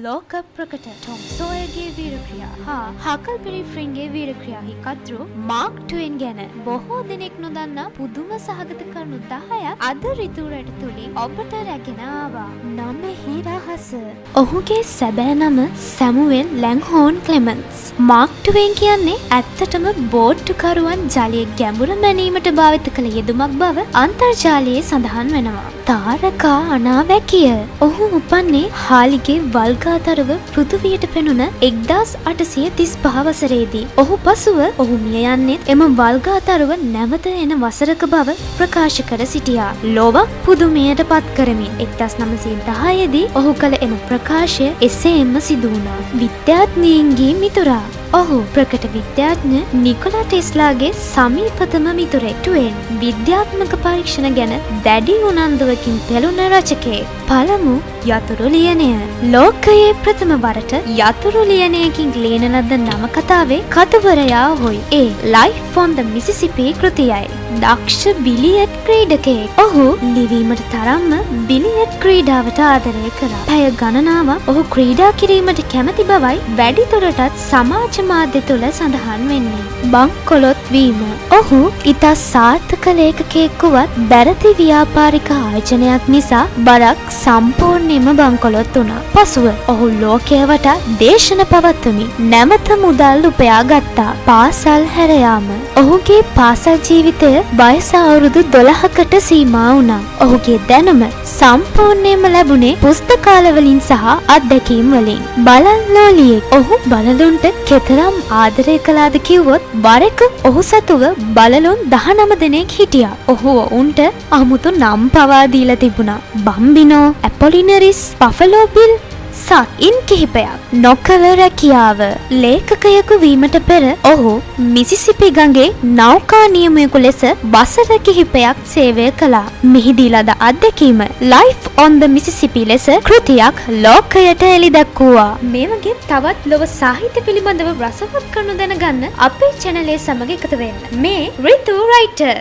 ලෝක ප්‍රකට ටොම් සෝයර්ගේ වීරක්‍රියා හා හකල්පිරි ෆ්‍රින්ගේ වීරක්‍රියාහි කතුරු මාක් ට්වෙන් ගැන බොහෝ දෙනෙක් නොදන්නා පුදුම සහගත කරුණු 10ක් අද රිතුරට තුලින් ඔබට රැගෙන ආවා. නමෙහි රහස. ඔහුගේ සැබෑ නම සැමුවෙල් ලැන්ග්හෝන් ක්ලෙමන්ස්. මාක් ට්වෙන් කියන්නේ ඇත්තටම බෝට්ටුකරුවන් ජලයේ ගැඹුර මැනීමට භාවිත කළ යෙදුමක් බව අන්තර්ජාලයේ සඳහන් වෙනවා. තාරකා අනාවැකිය. ඔහු උපන්නේ හාලිගේ වල්ගාතරුව පෘථිවියට පෙනුන 1835 වසරේදී. ඔහු පසුව ඔහු මිය යන්නේත් එම වල්ගාතරුව නැවත එන වසරක බව ප්‍රකාශ කර සිටියා. ලොවක් පුදුමයට පත් කරමින් 1910 දී ඔහු කළ එම ප්‍රකාශය එසේම සිදු වුණා. විද්‍යාඥයින්ගේ මිතුරා. ඔහු ප්‍රකට විද්‍යාඥ නිකොලා ටෙස්ලාගේ සමීපතම මිතුරෙක්. ට්වෙන් විද්‍යාත්මක පරීක්ෂණ ගැන දැඩි උනන්දුවකින් පෙළුණ රචකයෙක්. පළමු යතුරු ලියනය. ලෝකයේ ප්‍රථම වරට යතුරු ලියනයකින් ලියන ලද නවකතාවේ කතුවරයා ඔහුයි. ඒ ලයිෆ් ඔන් ද මිසිසිපි කෘතියයි. දක්ෂ බිලියඩ් ක්‍රීඩකයෙක්. ඔහු ලිවීමට තරම්ම බිලියඩ් ක්‍රීඩාවට ආදරය කළා. පැය ගණනාවක් ඔහු ක්‍රීඩා කිරීමට කැමති බවයි වැඩිදුරටත් සමාජ මාධ්‍ය තුළ සඳහන් වෙන්නේ. බංකොලොත් වීම. ඔහු ඉතා සාර්ථක ලේඛකයෙක් වුවත් බැරදි ව්‍යාපාරික ආයෝජනයක් නිසා බරක් සම්පූර්ණයෙන්ම බංකොලොත් වුණා. පසුව ඔහු ලෝකය වටා දේශන පවත්වමින් නැවත මුදල් උපයා ගත්තා. පාසල් හැර යාම. ඔහුගේ පාසල් ජීවිතය වයස අවුරුදු 12කට සීමා වුණා. ඔහුගේ දැනුම සම්පූර්ණයෙන්ම ලැබුණේ පුස්තකාලවලින් සහ අත්දැකීම් වලින්. බලන් ලෝලියෙක්. ඔහු බලලුන්ට කෙතරම් ආදරය කළාද කිව්වොත් වරක ඔහු සතුව බලලුන් 19 දෙනෙක් හිටියා. ඔහු උන්ට අමුතු නම් පවා දීලා තිබුණා. බම්බිනෝ, ඇපොලිනරිස්, බෆලෝ බිල් ඉන් කිහිපයක්. නොකල රැකියාව. ලේඛකයෙකු වීමට පෙර ඔහු මිසිසිපි ගඟේ නෞකා නියමයෙකු ලෙස වසර කිහිපයක් සේවය කළා. මෙහිදී ලද අත්දැකීම ලයිෆ් ඔන් ද මිසිසිපි ලෙස කෘතියක් ලෝකයට එළි දැක්වුවා. මේ වගේ තවත් ලොව සාහිත්‍ය පිළිබඳව රසවත් කරුණු දැනගන්න අපේ channel එක සමග එකතු වෙන්න. මේ රිතු රයිටර්